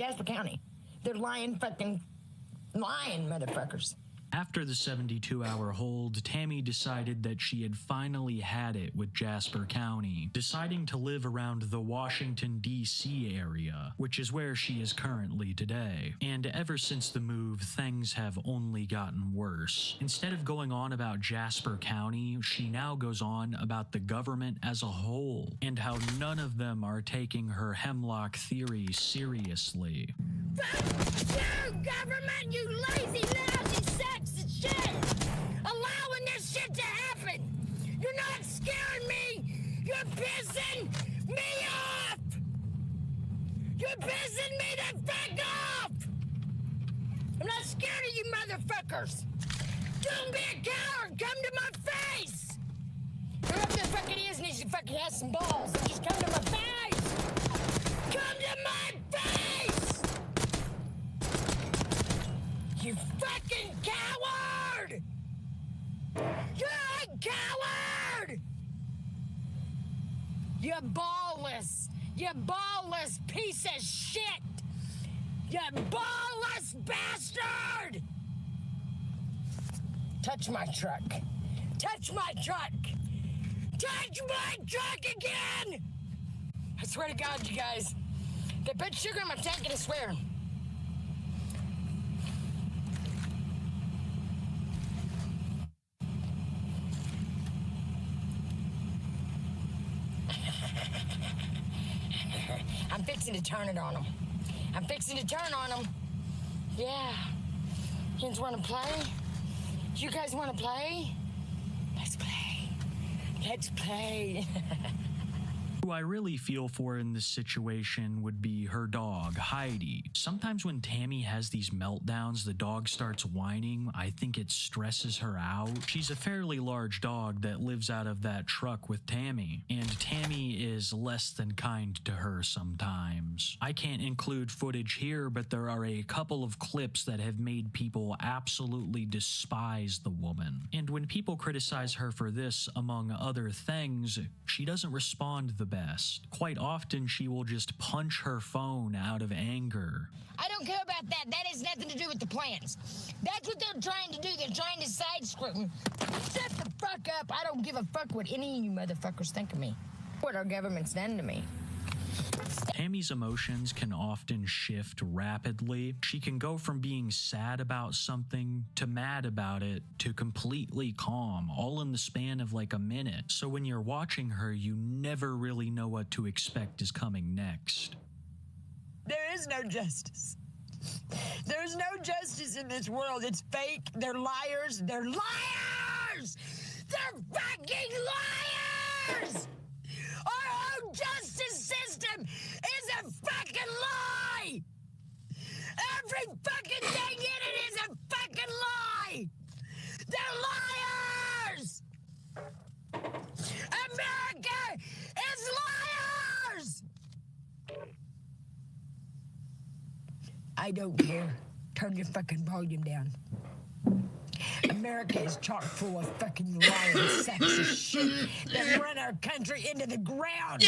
Jasper County. They're lying motherfuckers. After the 72-hour hold, Tammy decided that she had finally had it with Jasper County, deciding to live around the Washington, D.C. area, which is where she is currently today. And ever since the move, things have only gotten worse. Instead of going on about Jasper County, she now goes on about the government as a whole, and how none of them are taking her hemlock theory seriously. Fuck you, government, you lazy, lousy sacks of shit! Allowing this shit to happen! You're not scaring me! You're pissing me off! You're pissing me the fuck off! I'm not scared of you motherfuckers! Don't be a coward! Come to my face! Whoever the fuck it is needs to fucking have some balls and just come to my face! Come to my face! You fucking coward! You're a coward! You ballless piece of shit! You ballless bastard! Touch my truck. Touch my truck! Touch my truck again! I swear to God, you guys. They put sugar in my tank and I swear. I'm fixing to turn it on them. I'm fixing to turn on them. Yeah. You guys want to play? You guys want to play? Let's play. Let's play. Who I really feel for in this situation would be her dog, Heidi. Sometimes when Tammy has these meltdowns, the dog starts whining. I think it stresses her out. She's a fairly large dog that lives out of that truck with Tammy, and Tammy is less than kind to her sometimes. I can't include footage here, but there are a couple of clips that have made people absolutely despise the woman. And when people criticize her for this, among other things, she doesn't respond the best. Quite often, she will just punch her phone out of anger. I don't care about that. That has nothing to do with the plans. That's what they're trying to do. They're trying to side script. Shut the fuck up. I don't give a fuck what any of you motherfuckers think of me. What our government's done to me. Tammy's emotions can often shift rapidly. She can go from being sad about something to mad about it to completely calm, all in the span of like a minute. So when you're watching her, you never really know what to expect is coming next. There is no justice. There's no justice in this world. It's fake. They're liars. They're liars! They're fucking liars! Our own justice system is a fucking lie! Every fucking thing in it is a fucking lie! They're liars! America is liars! I don't care. Turn your fucking volume down. America is chock full of fucking lying sexist shit that run our country into the ground.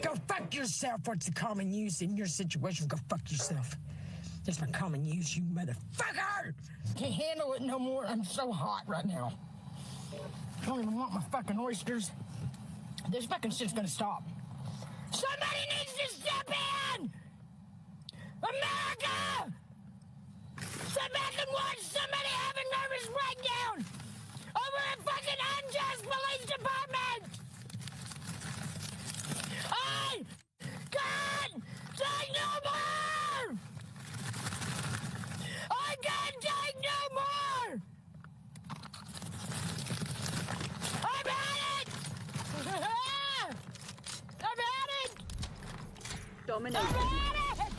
Go fuck yourself. What's the common use in your situation? Go fuck yourself. That's my common use, you motherfucker. Can't handle it no more. I'm so hot right now. I don't even want my fucking oysters. This fucking shit's gonna stop. Somebody needs to step in! America! Sit back and watch somebody have a nervous breakdown over a fucking unjust police department! I can't take no more! I can't take no more! I've had it! I've had it! Dominating. I've had it!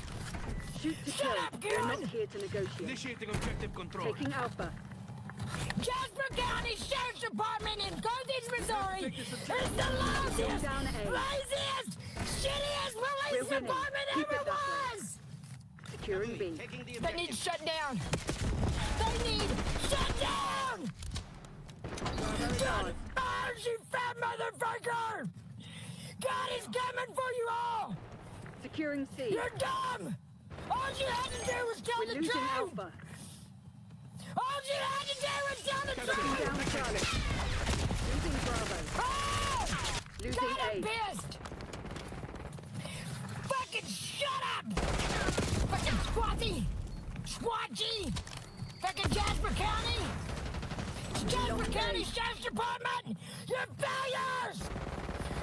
Shoot to kill. We're not here to negotiate. Initiating objective control. Taking Alpha. Jasper County Sheriff's Department in Carthage, Missouri is the loudest, laziest, shittiest police department ever was! Securing B. They need shut down! They need shut down! God, you fat motherfucker! God is coming for you all! Securing C. You're dumb! All you had to do was tell We're the losing truth! Alpha. All you had to do was tell the Taking truth! down Charlie. Losing Bravo. Oh! Losing God, I'm A. pissed! Fucking shut up! Fucking squatchy! Fucking Jasper County! Jasper County Sheriff's Department! You're failures!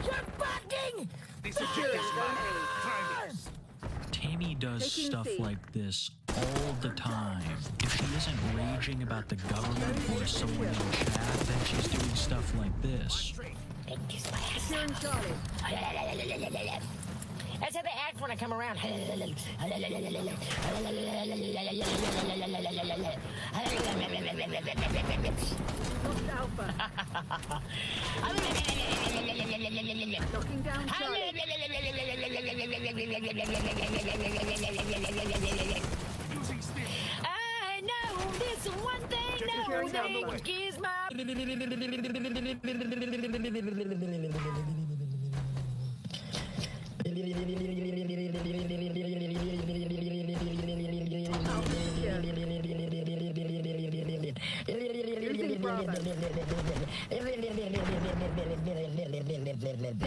You're fucking failures! Tammy does Taking stuff C. like this all the time. If she isn't raging about the government or someone in chat, then she's doing stuff like this. Securing Charlie. That's how they act when I come around. Lost Alpha. Knocking down Charlie. I know this one thing, Securing down the way. is my... Losing Bravo.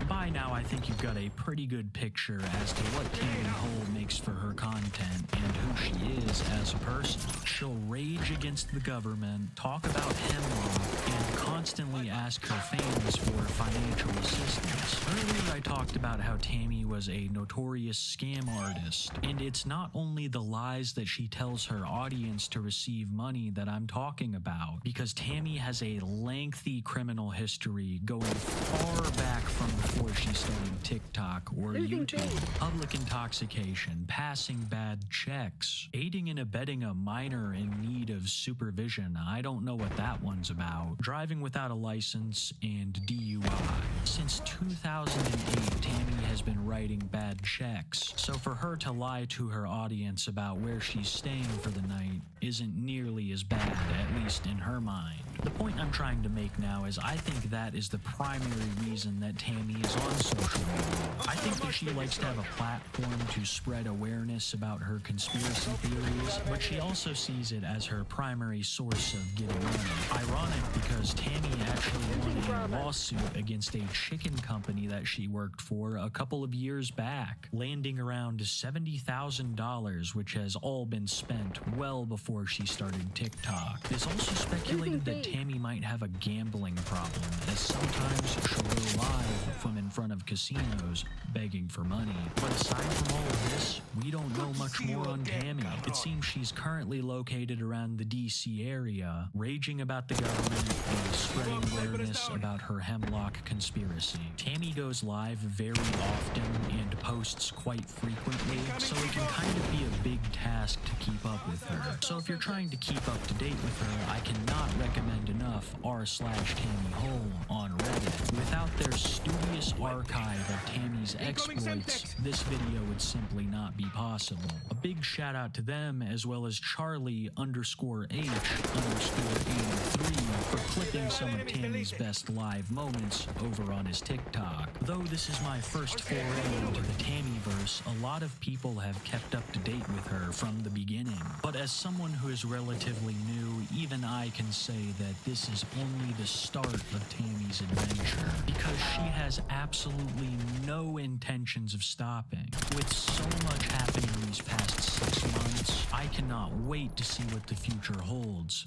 By now, I think you've got a pretty good picture as to what Tammy Hole makes for her content and who she is as a person. She'll rage against the government, talk about hemlock, and constantly ask her fans for financial assistance. Earlier, I talked about how Tammy was a notorious scam artist, and it's not only the lies that she tells her audience to receive money that I'm talking about, because Tammy has a lengthy criminal history going far back from before she started TikTok or Losing YouTube. B. Public intoxication, passing bad checks, aiding and abetting a minor in need of supervision. I don't know what that one's about. Driving without a license and DUI. Since 2008, Tammy has been writing bad checks. So for her to lie to her audience about where she's staying for the night isn't nearly as bad, at least in her mind. The point I'm trying to make now is I think that is the primary reason that Tammy is on social media. I think that she likes to have a platform to spread awareness about her conspiracy theories, but she also sees it as her primary source of getting money. Ironic because Tammy actually won a lawsuit against a chicken company that she worked for a couple of years back, landing around $70,000, which has all been spent well before she started TikTok. There's also speculated that Tammy might have a gambling problem, as sometimes she'll go live from in front of casinos begging for money. But aside from all of this, we don't know much more on Tammy. It seems she's currently located around the DC area, raging about the government and spreading awareness about her hemlock conspiracy. Tammy goes live very often and posts quite frequently, so it can kind of be a big task to keep up with her. So if you're trying to keep up to date with her, I cannot recommend enough r/Tammy Hole on Reddit. Without their studious archive of Tammy's exploits, this video would simply not be possible. A big shout out to them, as well as Charlie_H_83 for clipping some of Tammy's best live moments over on his TikTok. Though this is my first foray into the Tammyverse, a lot of people have kept up to date with her from the beginning. But as someone who is relatively new, even I can say that this is only the start of Tammy's adventure, because she has absolutely no intentions of stopping. With so much happening these past 6 months, I cannot wait to see what the future holds.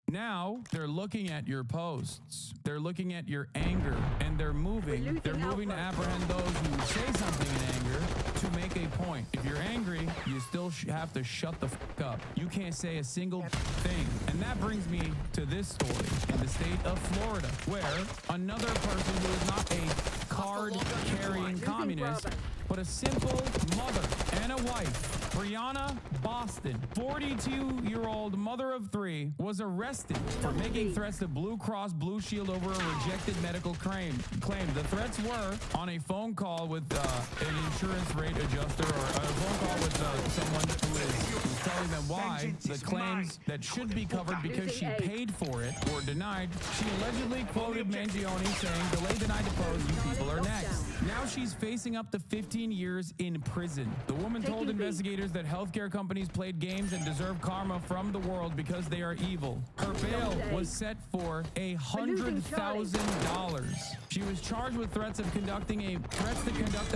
Now they're looking at your posts. They're looking at your anger, and they're moving. They're moving to apprehend those who say something in anger to make a point. If you're angry, you still have to shut the fuck up. You can't say a single thing. And that brings me to this story in the state of Florida, where another person who is not a card-carrying communist, but a simple mother and a wife, Brianna Boston, 42-year-old mother of 3, was arrested for making threats to Blue Cross Blue Shield over a rejected medical claim. The threats were on a phone call with an insurance rate adjuster, or a phone call with someone who is telling telling them why the claims that should be covered because she paid for it were denied, she allegedly quoted Mangione saying, "Delay denied depose, you people are next." Now she's facing up to 15 years in prison. The woman told investigators that healthcare companies played games and deserve karma from the world because they are evil. Her bail was set for $100,000. She was charged with threats to conduct a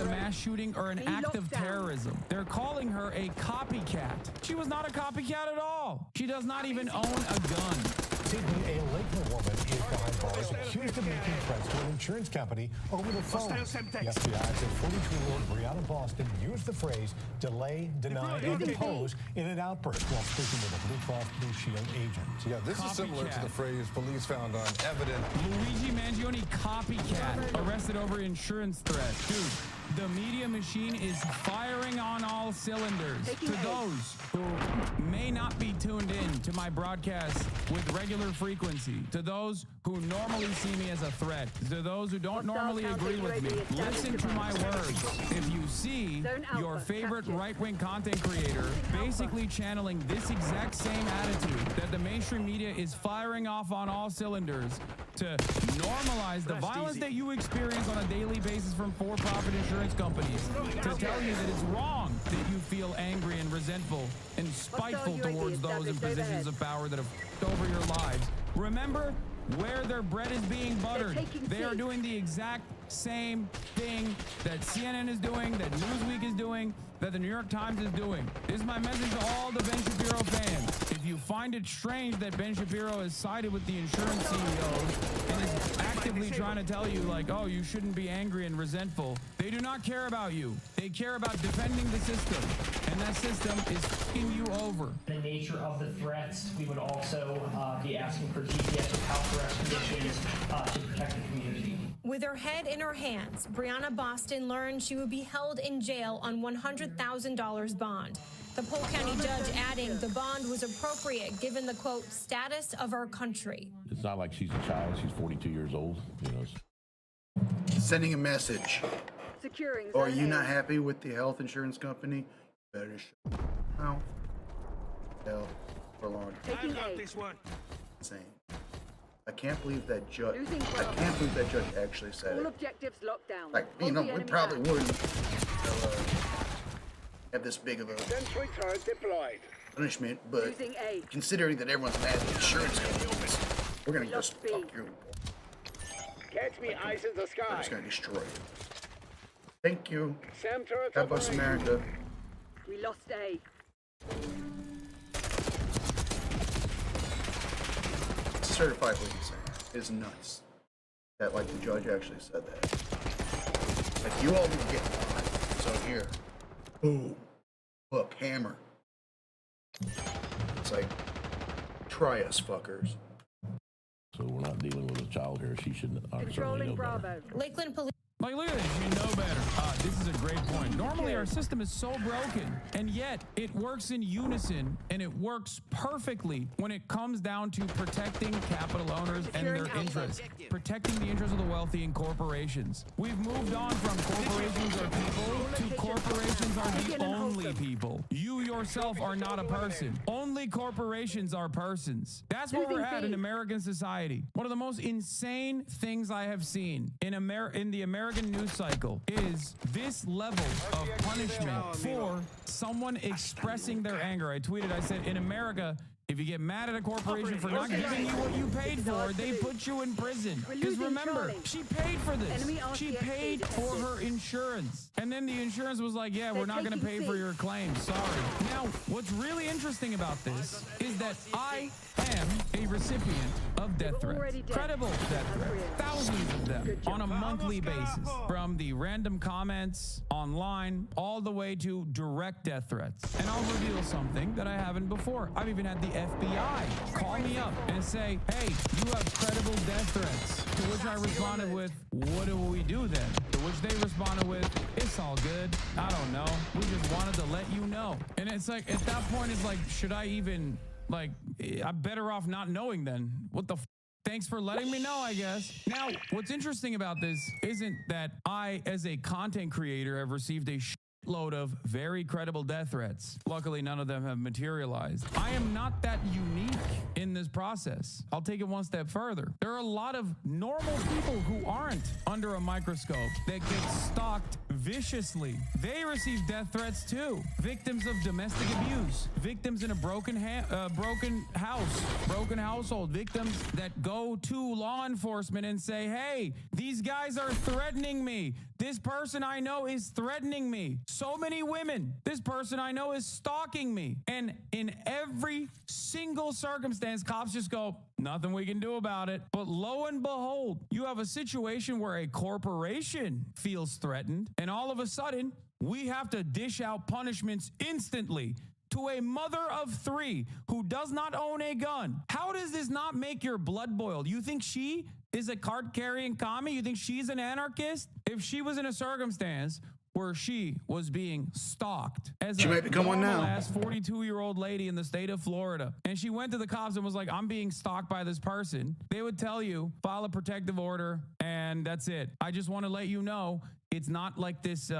mass shooting or an act of terrorism. They're calling her a copycat. She was not a copycat at all. She does not even own a gun. Sydney, a Lakeland woman is behind bars accused of making threats to an insurance company over the phone. The FBI said 42-year-old Brianna Boston used the phrase delay, deny, and depose in an outburst while speaking with a Blue Cross Blue Shield agent. Yeah, this is similar to the phrase police found on evidence. Luigi Mangione, copycat, arrested over insurance threat. Dude, the media machine is firing on all cylinders. To those who may not be tuned in to my broadcasts with regular frequency, to those who normally see me as a threat, to those who don't normally agree with me, listen to my words. If you see your favorite right-wing content creator basically channeling this exact same attitude that the mainstream media is firing off on all cylinders to normalize the violence that you experience on a daily basis from for-profit insurance companies, to tell you that it's wrong that you feel angry and resentful and spiteful towards those in positions of power that have over your lives. Remember where their bread is being buttered. They are doing the exact same thing that CNN is doing, that Newsweek is doing, that the New York Times is doing. This is my message to all the Ben Shapiro fans. If you find it strange that Ben Shapiro has sided with the insurance CEOs and is actively trying to tell you, like, oh, you shouldn't be angry and resentful, they do not care about you. They care about defending the system, and that system is f***ing you over. The nature of the threats, we would also be asking for GPS or house arrest conditions to protect the community. With her head in her hands, Brianna Boston learned she would be held in jail on $100,000 bond. The Polk County judge adding the bond was appropriate given the, quote, status of our country. It's not like she's a child. She's 42 years old. You know. Sending a message. Securing. Or are you not happy with the health insurance company? Better show. No. Hell, for long. Taking this one. Insane. I can't believe that judge. Actually said all it. Objectives locked down. Like, you know, we probably wouldn't have this big of a punishment, but considering that everyone's mad at the insurance companies, we're gonna just fuck you. Catch me, eyes in the sky. We're just gonna destroy you. Thank you. God bless America. We lost A. Certified what he's saying is nuts. That, like, the judge actually said that. Like, you all need to get mine. So here, boom, look, hammer. It's like, try us, fuckers. So we're not dealing with a child here. She should certainly know better. Lakeland police. Like, look at this, you know better. This is a great point. Normally, our system is so broken, and yet it works in unison, and it works perfectly when it comes down to protecting capital owners and their interests, protecting the interests of the wealthy and corporations. We've moved on from corporations are people to corporations are the only people. You yourself are not a person. Only corporations are persons. That's where we're at in American society. One of the most insane things I have seen in the American news cycle is this level of punishment for someone expressing their anger. I tweeted, I said, in America, if you get mad at a corporation for not giving you what you paid for, they put you in prison. Because remember, she paid for this. She paid for her insurance. And then the insurance was like, yeah, we're not going to pay for your claim. Sorry. Now, what's really interesting about this is that I am a recipient of death threats. Credible death threats. Thousands of them on a monthly basis. From the random comments online all the way to direct death threats. And I'll reveal something that I haven't before. I've even had the FBI call me up and say, hey, you have credible death threats. To which I responded with, what do we do then? To which they responded with, it's all good. I don't know. We just wanted to let you know. And it's like, at that point, it's like, should I even, like, I'm better off not knowing then. What the Thanks for letting me know, I guess. Now, what's interesting about this isn't that I, as a content creator, have received a load of very credible death threats. Luckily, none of them have materialized. I am not that unique in this process. I'll take it one step further. There are a lot of normal people who aren't under a microscope that get stalked viciously. They receive death threats too. Victims of domestic abuse, victims in a broken household, victims that go to law enforcement and say, hey, these guys are threatening me. This person I know is threatening me. So many women. This person I know is stalking me. And in every single circumstance, cops just go, nothing we can do about it. But lo and behold, you have a situation where a corporation feels threatened, and all of a sudden, we have to dish out punishments instantly to a mother of 3 who does not own a gun. How does this not make your blood boil? You think she is a card-carrying commie? You think she's an anarchist? If she was in a circumstance where she was being stalked as she might become one now. As 42-year-old lady in the state of Florida, and she went to the cops and was like, I'm being stalked by this person, they would tell you, file a protective order, and that's it. I just want to let you know, it's not like this,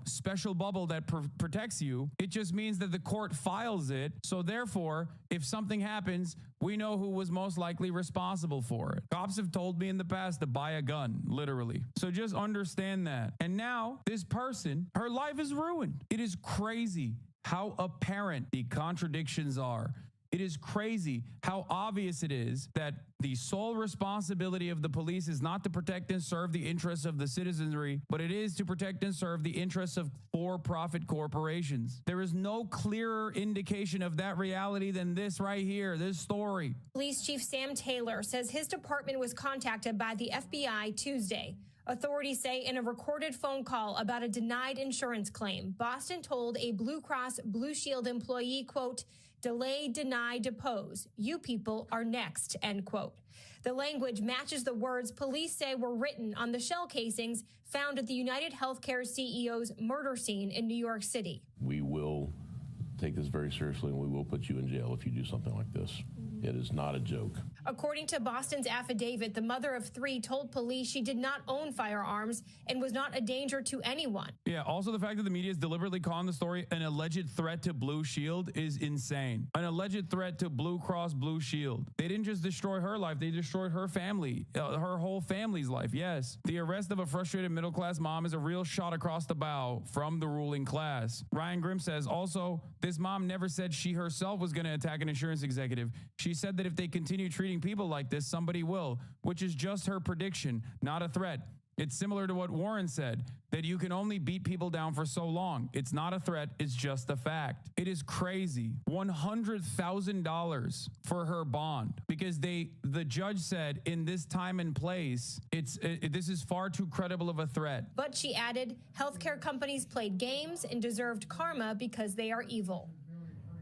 special bubble that protects you. It just means that the court files it. So therefore, if something happens, we know who was most likely responsible for it. Cops have told me in the past to buy a gun, literally. So just understand that. And now this person, her life is ruined. It is crazy how apparent the contradictions are. It is crazy how obvious it is that the sole responsibility of the police is not to protect and serve the interests of the citizenry, but it is to protect and serve the interests of for-profit corporations. There is no clearer indication of that reality than this right here, this story. Police Chief Sam Taylor says his department was contacted by the FBI Tuesday. Authorities say in a recorded phone call about a denied insurance claim, Boston told a Blue Cross Blue Shield employee, quote, delay, deny, depose. You people are next, end quote. The language matches the words police say were written on the shell casings found at the United Healthcare CEO's murder scene in New York City. We will take this very seriously, and we will put you in jail if you do something like this. It is not a joke. According to Boston's affidavit, the mother of 3 told police she did not own firearms and was not a danger to anyone. Yeah, also the fact that the media is deliberately calling the story an alleged threat to Blue Shield is insane. An alleged threat to Blue Cross Blue Shield. They didn't just destroy her life, they destroyed her family, her whole family's life. Yes, the arrest of a frustrated middle-class mom is a real shot across the bow from the ruling class. Ryan Grimm says, also, this mom never said she herself was going to attack an insurance executive. She said that if they continue treating people like this, somebody will, which is just her prediction, not a threat. It's similar to what Warren said, that you can only beat people down for so long. It's not a threat, it's just a fact. It is crazy. $100,000 for her bond because the judge said in this time and place, this is far too credible of a threat. But she added, healthcare companies played games and deserved karma because they are evil.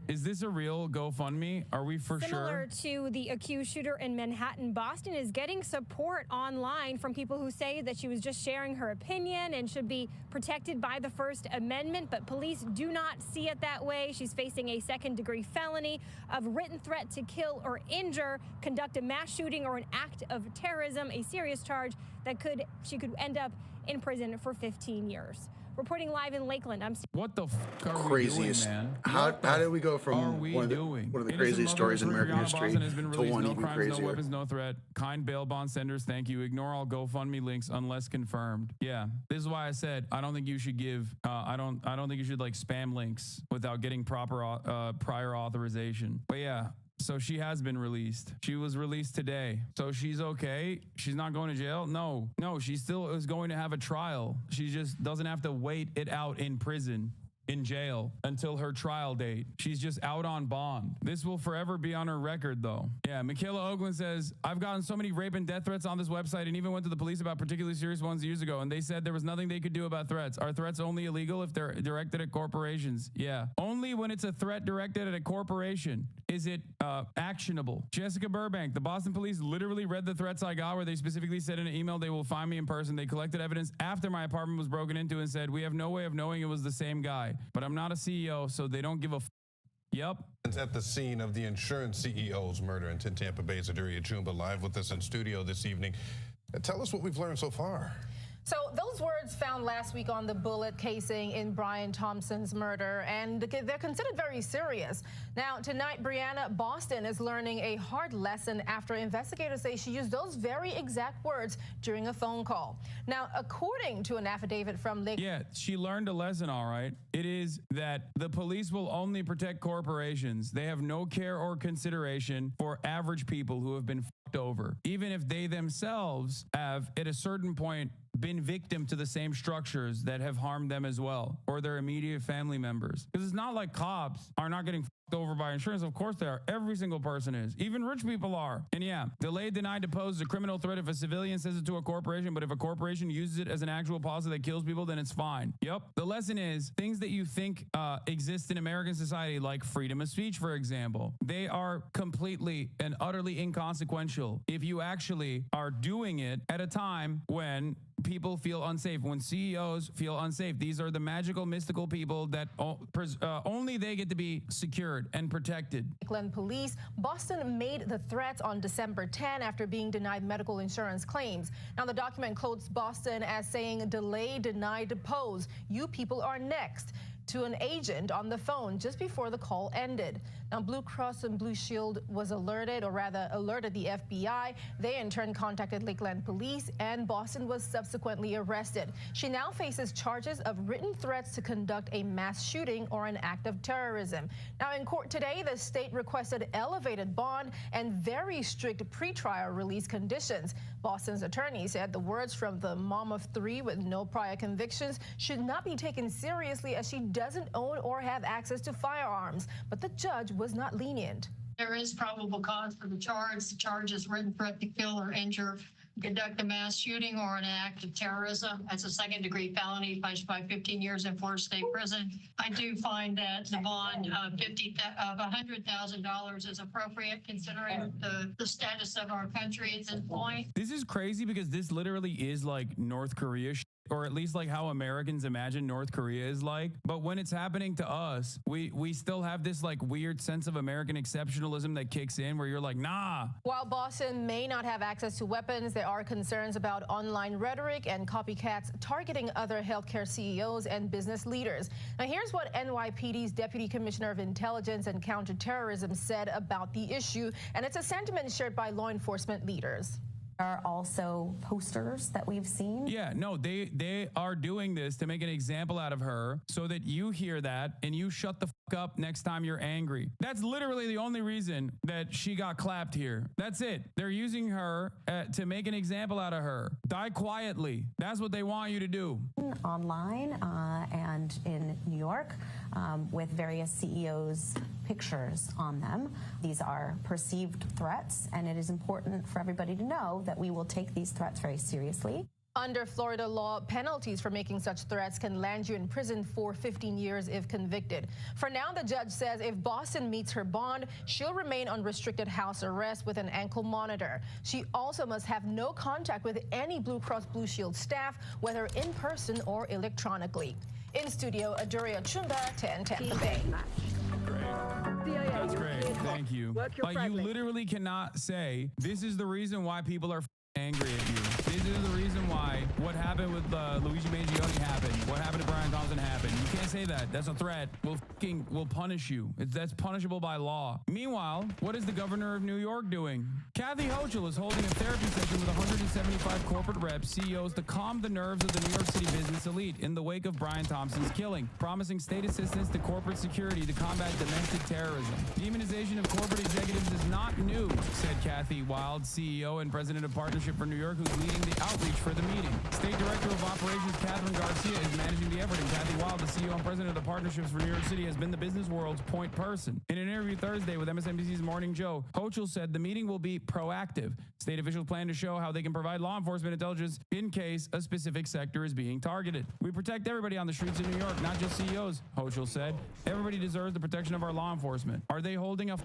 Is this a real GoFundMe? Are we for Similar sure? to the accused shooter in Manhattan, Boston is getting support online from people who say that she was just sharing her opinion and should be protected by the First Amendment, but police do not see it that way. She's facing a second-degree felony of written threat to kill or injure, conduct a mass shooting or an act of terrorism, a serious charge that she could end up in prison for 15 years. Reporting live in Lakeland, I'm... What the fuck are craziest, we doing, man? How did we go from one of the craziest stories in American history to one no even crimes, crazier? No weapons, no threat. Kind bail bond senders, thank you. Ignore all GoFundMe links unless confirmed. Yeah, this is why I said I don't think you should give. I don't think you should like spam links without getting proper prior authorization. But yeah. So she has been released. She was released today. So she's okay. She's not going to jail. No, she still is going to have a trial. She just doesn't have to wait it out in prison, in jail, until her trial date. She's just out on bond. This will forever be on her record, though. Yeah, Michaela Oakland says, I've gotten so many rape and death threats on this website and even went to the police about particularly serious ones years ago, and they said there was nothing they could do about threats. Are threats only illegal if they're directed at corporations? Yeah. Only when it's a threat directed at a corporation is it actionable. Jessica Burbank, the Boston police literally read the threats I got where they specifically said in an email they will find me in person. They collected evidence after my apartment was broken into and said, we have no way of knowing it was the same guy. But I'm not a CEO, so they don't give a Yep. At the scene of the insurance CEO's murder in Tampa Bay, Zaduri Achumba live with us in studio this evening. Tell us what we've learned so far. So those words found last week on the bullet casing in Brian Thompson's murder, and they're considered very serious. Now, tonight, Brianna Boston is learning a hard lesson after investigators say she used those very exact words during a phone call. Now, according to an affidavit from Lake... Yeah, she learned a lesson, all right. It is that the police will only protect corporations. They have no care or consideration for average people who have been fucked over, even if they themselves have, at a certain point, been victim to the same structures that have harmed them as well, or their immediate family members. Because it's not like cops are not getting fucked over by insurance. Of course they are. Every single person is. Even rich people are. And yeah, delayed, denied, deposed is a criminal threat if a civilian says it to a corporation, but if a corporation uses it as an actual policy that kills people, then it's fine. Yep. The lesson is things that you think exist in American society, like freedom of speech, for example, they are completely and utterly inconsequential if you actually are doing it at a time when people feel unsafe, when CEOs feel unsafe. These are the magical, mystical people that only they get to be secured and protected. Lakeland Police, Boston made the threats on December 10 after being denied medical insurance claims. Now, the document quotes Boston as saying, delay, deny, depose. You people are next, to an agent on the phone just before the call ended. Now, Blue Cross and Blue Shield was alerted, or rather alerted the FBI. They in turn contacted Lakeland Police, and Boston was subsequently arrested. She now faces charges of written threats to conduct a mass shooting or an act of terrorism. Now, in court today, the state requested elevated bond and very strict pretrial release conditions. Boston's attorney said the words from the mom of three with no prior convictions should not be taken seriously, as she doesn't own or have access to firearms. But the judge was not lenient. There is probable cause for the charge. The charge is written threat to kill or injure, conduct a mass shooting or an act of terrorism. That's a second-degree felony, punished by 15 years in Florida State Prison. I do find that the bond of $100,000 is appropriate, considering the status of our country at this point. This is crazy because this literally is like North Korea shit, or at least like how Americans imagine North Korea is like. But when it's happening to us, we still have this like weird sense of American exceptionalism that kicks in, where you're like, nah. While Boston may not have access to weapons, there are concerns about online rhetoric and copycats targeting other healthcare CEOs and business leaders. Now, here's what NYPD's Deputy Commissioner of Intelligence and Counterterrorism said about the issue, and it's a sentiment shared by law enforcement leaders. There are also posters that we've seen. Yeah, no, they are doing this to make an example out of her so that you hear that and you shut the fuck up next time you're angry. That's literally the only reason that she got clapped here. That's it. They're using her to make an example out of her. Die quietly. That's what they want you to do. Online and in New York with various CEOs' pictures on them. These are perceived threats, and it is important for everybody to know that we will take these threats very seriously. Under Florida law, penalties for making such threats can land you in prison for 15 years if convicted. For now, the judge says if Boston meets her bond, she'll remain on restricted house arrest with an ankle monitor. She also must have no contact with any Blue Cross Blue Shield staff, whether in person or electronically. In studio, Aduria Chunda, 1010 The Bay. That's great. Thank you. Like, you literally cannot say, this is the reason why people are angry at you. This is the reason why what happened with Luigi Mangione happened. What happened to Brian Thompson happened. You can't say that. That's a threat. We'll punish you. That's punishable by law. Meanwhile, what is the governor of New York doing? Kathy Hochul is holding a therapy session with 175 corporate reps, CEOs, to calm the nerves of the New York City business elite in the wake of Brian Thompson's killing, promising state assistance to corporate security to combat domestic terrorism. Demonization of corporate executives is not new, said Kathy Wild, CEO and president of Partnership for New York, who's leading the outreach for the meeting. State Director of Operations Catherine Garcia is managing the effort, and Kathy Wild, the CEO and president of the Partnerships for New York City, has been the business world's point person. In an interview Thursday with MSNBC's Morning Joe, Hochul said the meeting will be proactive. State officials plan to show how they can provide law enforcement intelligence in case a specific sector is being targeted. We protect everybody on the streets of New York, not just CEOs, Hochul said. Everybody deserves the protection of our law enforcement. Are they holding a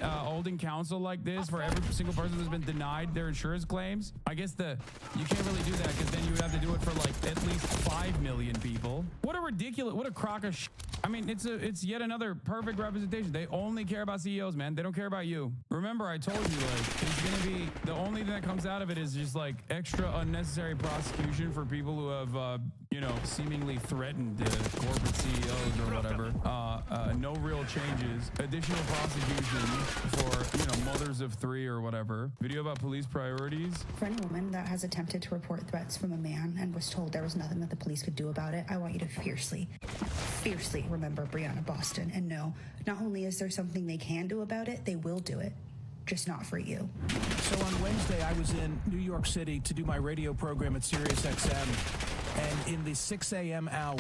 holding council like this for every single person that's been denied their insurance claims? I guess the You can't really do that because then you would have to do it for like at least 5 million people. What a ridiculous, what a crock of shit. I mean, it's yet another perfect representation. They only care about CEOs, man. They don't care about you. Remember, I told you, like, it's going to be, the only thing that comes out of it is just like extra unnecessary prosecution for people who have, you know, seemingly threatened corporate CEOs or whatever. No real changes. Additional prosecution for, you know, mothers of 3 or whatever. Video about police priorities. For any woman that has attempted to report threats from a man and was told there was nothing that the police could do about it, I want you to fiercely remember Breonna Boston and know not only is there something they can do about it, they will do it, just not for you. So on Wednesday, I was in New York City to do my radio program at SiriusXM, and in the 6 a.m. hour,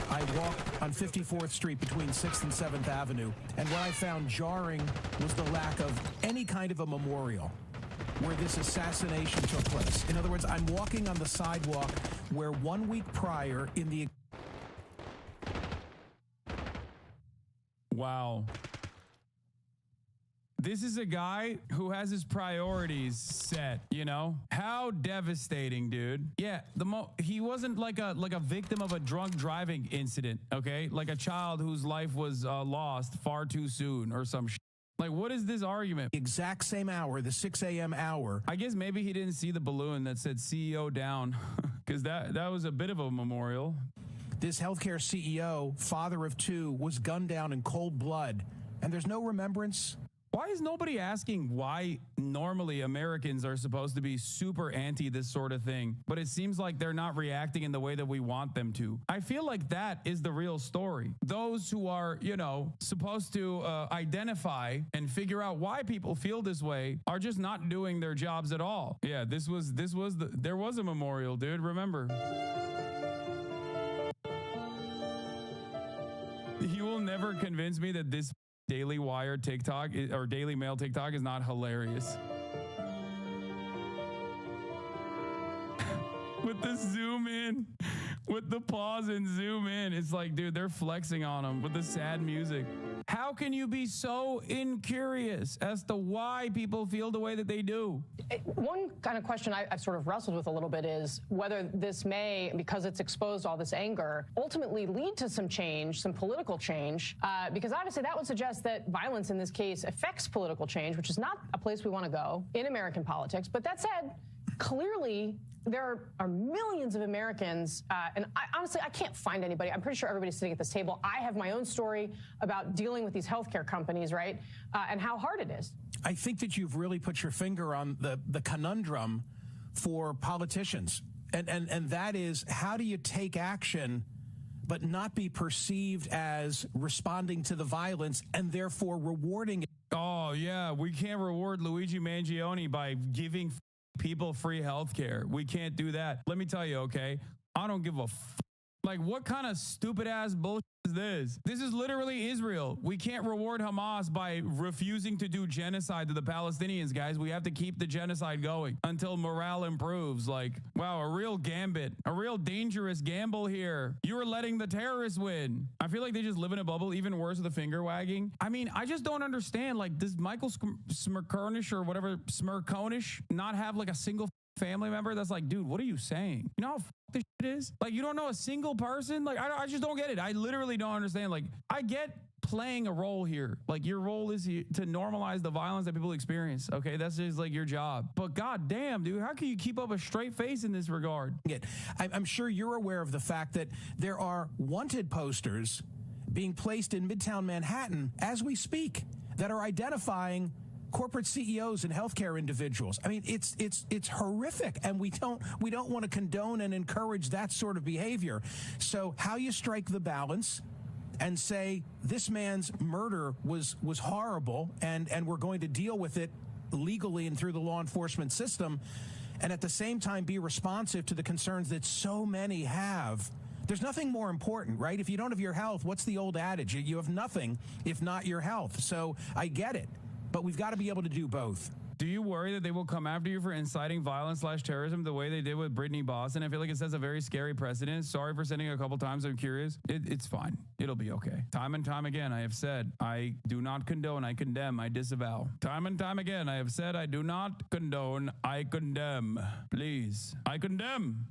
I walked on 54th Street between 6th and 7th Avenue, and what I found jarring was the lack of any kind of a memorial where this assassination took place. In other words, I'm walking on the sidewalk where 1 week prior in the... Wow. This is a guy who has his priorities set, you know? How devastating, dude. Yeah, he wasn't like a victim of a drunk driving incident, okay? Like a child whose life was lost far too soon or some shit. Like, what is this argument? Exact same hour, the 6 a.m. hour. I guess maybe he didn't see the balloon that said CEO down, because that was a bit of a memorial. This healthcare CEO, father of 2, was gunned down in cold blood, and there's no remembrance. Why is nobody asking why normally Americans are supposed to be super anti this sort of thing, but it seems like they're not reacting in the way that we want them to? I feel like that is the real story. Those who are, you know, supposed to identify and figure out why people feel this way are just not doing their jobs at all. Yeah, there was a memorial, dude. Remember. You will never convince me that this Daily Wire TikTok or Daily Mail TikTok is not hilarious. With the zoom in, with the pause and zoom in, it's like, dude, they're flexing on them with the sad music. How can you be so incurious as to why people feel the way that they do? One kind of question I've sort of wrestled with a little bit is whether this may, because it's exposed all this anger, ultimately lead to some change, some political change, because obviously that would suggest that violence in this case affects political change, which is not a place we want to go in American politics. But that said, clearly there are millions of Americans, and honestly, I can't find anybody. I'm pretty sure everybody's sitting at this table. I have my own story about dealing with these healthcare companies, right, and how hard it is. I think that you've really put your finger on the conundrum for politicians, and that is, how do you take action but not be perceived as responding to the violence and therefore rewarding it? Oh, yeah, we can't reward Luigi Mangione by giving people free health care. We can't do that. Let me tell you, okay? I don't give a like, what kind of stupid ass bullshit is this? This is literally Israel. We can't reward Hamas by refusing to do genocide to the Palestinians, guys. We have to keep the genocide going until morale improves. Like, wow, a real gambit, a real dangerous gamble here. You are letting the terrorists win. I feel like they just live in a bubble, even worse with the finger wagging. I mean, I just don't understand. Like, does Michael Smirkonish or whatever, Smirkonish, not have like a single family member that's like, dude, what are you saying? You know how this shit is? Like, you don't know a single person? Like, I just don't get it. I literally don't understand. Like, I get playing a role here. Like, your role is to normalize the violence that people experience. Okay, that's just like your job. But god damn, dude, how can you keep up a straight face in this regard? I'm sure you're aware of the fact that there are wanted posters being placed in Midtown Manhattan as we speak that are identifying corporate CEOs and healthcare individuals. I mean, it's horrific, and we don't want to condone and encourage that sort of behavior. So how you strike the balance and say this man's murder was horrible, and we're going to deal with it legally and through the law enforcement system, and at the same time be responsive to the concerns that so many have. There's nothing more important, right? If you don't have your health, what's the old adage? You have nothing if not your health. So I get it. But we've got to be able to do both. Do you worry that they will come after you for inciting violence / terrorism the way they did with Brittany Boston? I feel like it sets a very scary precedent. Sorry for sending a couple times. I'm curious. It's fine. It'll be okay. Time and time again, I have said, I do not condone, I condemn, I disavow. Time and time again, I have said, I do not condone, I condemn. Please, I condemn.